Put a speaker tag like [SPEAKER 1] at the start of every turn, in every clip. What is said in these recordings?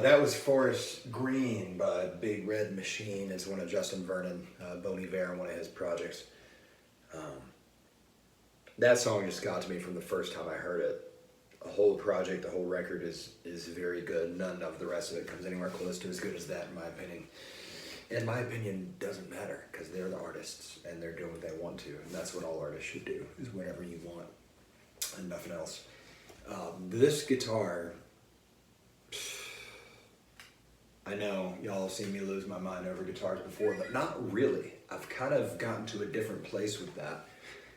[SPEAKER 1] That was Forest Green by Big Red Machine. It's one of Justin Vernon, Bon Iver, one of his projects. That song just got to me from the first time I heard it. The whole project, the whole record is very good. None of the rest of it comes anywhere close to as good as that, in my opinion. And my opinion doesn't matter, because they're the artists, and they're doing what they want to. And that's what all artists should do, is whatever you want, and nothing else. This guitar... I know y'all have seen me lose my mind over guitars before, but not really. I've kind of gotten to a different place with that,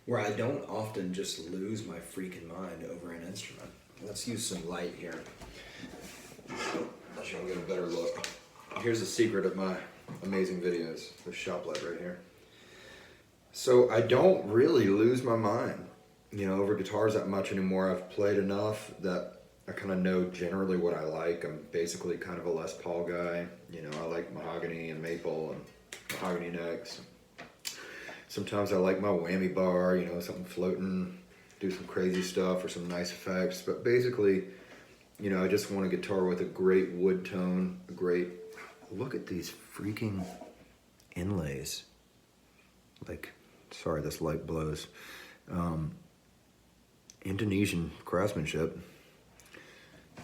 [SPEAKER 1] where I don't often just lose my freaking mind over an instrument. Let's use some light here. Let y'all get a better look. Here's the secret of my amazing videos. This shop light right here. So I don't really lose my mind, over guitars that much anymore. I've played enough that I kind of know generally what I like. I'm basically kind of a Les Paul guy. I like mahogany and maple and mahogany necks. Sometimes I like my whammy bar, something floating, do some crazy stuff or some nice effects. But basically, I just want a guitar with a great wood tone, look at these freaking inlays. Sorry, this light blows. Indonesian craftsmanship.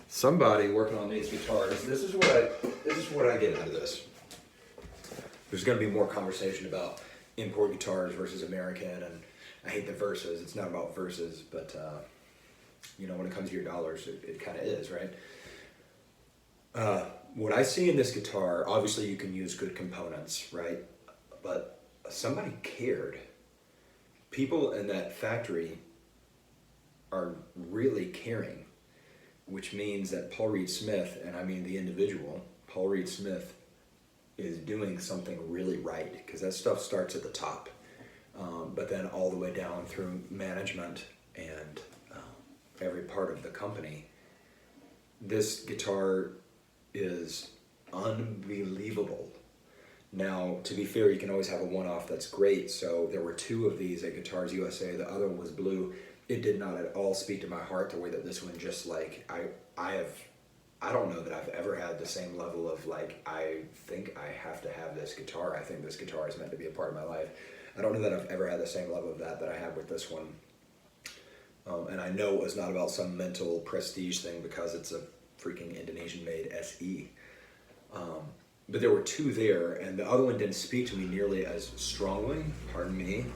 [SPEAKER 1] Somebody working on these guitars, this is what I get out of this. There's going to be more conversation about import guitars versus American, and I hate the verses. It's not about verses, but when it comes to your dollars, it kind of is, right? What I see in this guitar, obviously you can use good components, right? But somebody cared. People in that factory are really caring. Which means that Paul Reed Smith, and I mean the individual, Paul Reed Smith, is doing something really right, because that stuff starts at the top, but then all the way down through management and every part of the company. This guitar is unbelievable. Now, to be fair, you can always have a one-off that's great, so there were two of these at Guitars USA, the other one was blue. It did not at all speak to my heart the way that this one just I don't know that I've ever had the same level of I think I have to have this guitar. I think this guitar is meant to be a part of my life. I don't know that I've ever had the same level of that I had with this one. And I know it was not about some mental prestige thing because it's a freaking Indonesian made SE. But there were two there, and the other one didn't speak to me nearly as strongly, pardon me.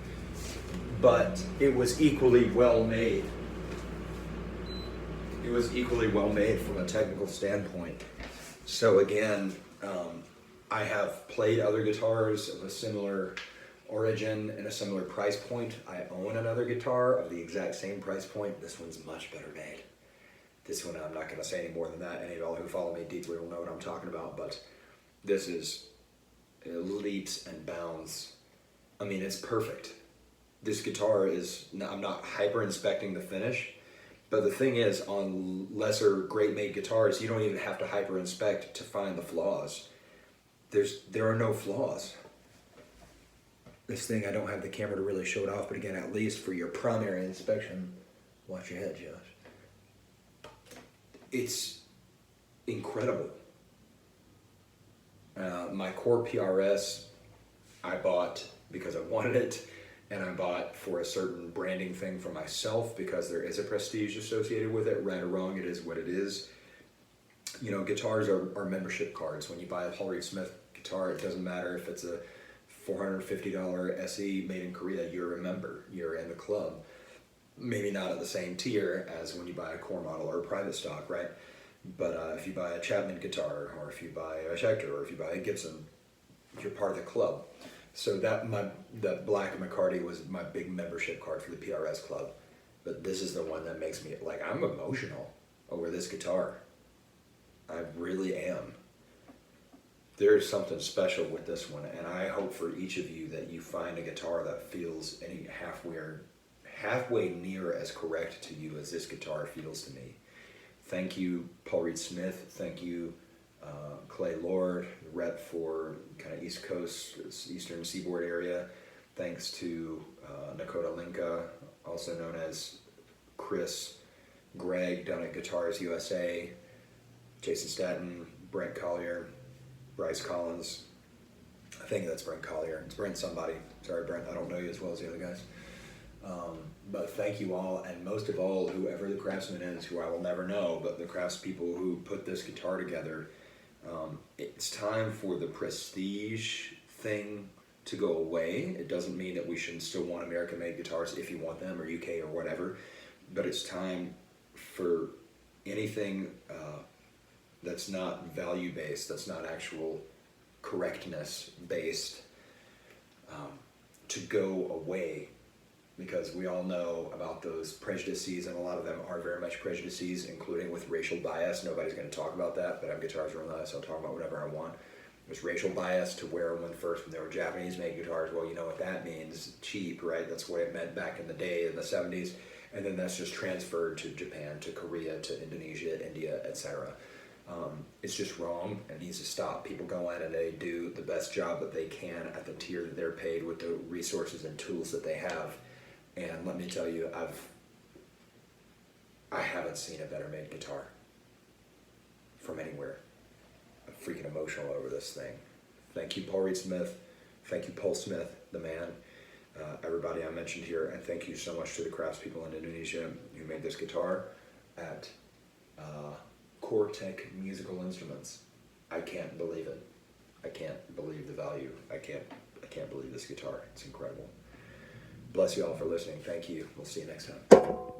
[SPEAKER 1] But it was equally well made. It was equally well made from a technical standpoint. So again, I have played other guitars of a similar origin and a similar price point. I own another guitar of the exact same price point. This one's much better made. This one, I'm not going to say any more than that. Any of y'all who follow me deeply will know what I'm talking about, but this is leaps and bounds. I mean, it's perfect. This guitar is, I'm not hyper inspecting the finish, but the thing is, on lesser great made guitars, you don't even have to hyper inspect to find the flaws. There are no flaws. This thing, I don't have the camera to really show it off, but again, at least for your primary inspection, watch your head, Josh. It's incredible. My core PRS, I bought because I wanted it. and I bought for a certain branding thing for myself because there is a prestige associated with it. Right or wrong, it is what it is. You know, guitars are membership cards. When you buy a Paul Reed Smith guitar, it doesn't matter if it's a $450 SE made in Korea, you're a member, you're in the club. Maybe not at the same tier as when you buy a core model or a private stock, right? But if you buy a Chapman guitar, or if you buy a Schecter, or if you buy a Gibson, you're part of the club. So that black McCarty was my big membership card for the PRS club. But this is the one that makes me, like, I'm emotional over this guitar. I really am. There's something special with this one, and I hope for each of you that you find a guitar that feels any halfway near as correct to you as this guitar feels to me. Thank you, Paul Reed Smith. Thank you, Claiborne Lord, rep for kind of East Coast, Eastern Seaboard area. Thanks to Nakota Linka, also known as Chris Gregg down at Guitars USA, Jason Staton, Brent Collier, Bryce Collins. I think that's Brent Collier. It's Brent somebody. Sorry, Brent, I don't know you as well as the other guys. But thank you all, and most of all, whoever the craftsman is, who I will never know, but the craftspeople who put this guitar together. It's time for the prestige thing to go away. It doesn't mean that we shouldn't still want American-made guitars if you want them, or UK or whatever, but it's time for anything that's not value-based, that's not actual correctness-based, to go away. Because we all know about those prejudices, and a lot of them are very much prejudices, including with racial bias. Nobody's going to talk about that, but I'm Guitars Room, so I'll talk about whatever I want. There's racial bias to where when they were Japanese-made guitars, well, you know what that means, cheap, right? That's what it meant back in the day, in the 70s, and then that's just transferred to Japan, to Korea, to Indonesia, India, etc. It's just wrong, and it needs to stop. People go in and they do the best job that they can at the tier that they're paid with the resources and tools that they have. And let me tell you, I haven't seen a better made guitar from anywhere. I'm freaking emotional over this thing. Thank you, Paul Reed Smith. Thank you, Paul Smith, the man. Everybody I mentioned here, and thank you so much to the craftspeople in Indonesia who made this guitar at Cortec Musical Instruments. I can't believe it. I can't believe the value. I can't believe this guitar. It's incredible. Bless you all for listening. Thank you. We'll see you next time.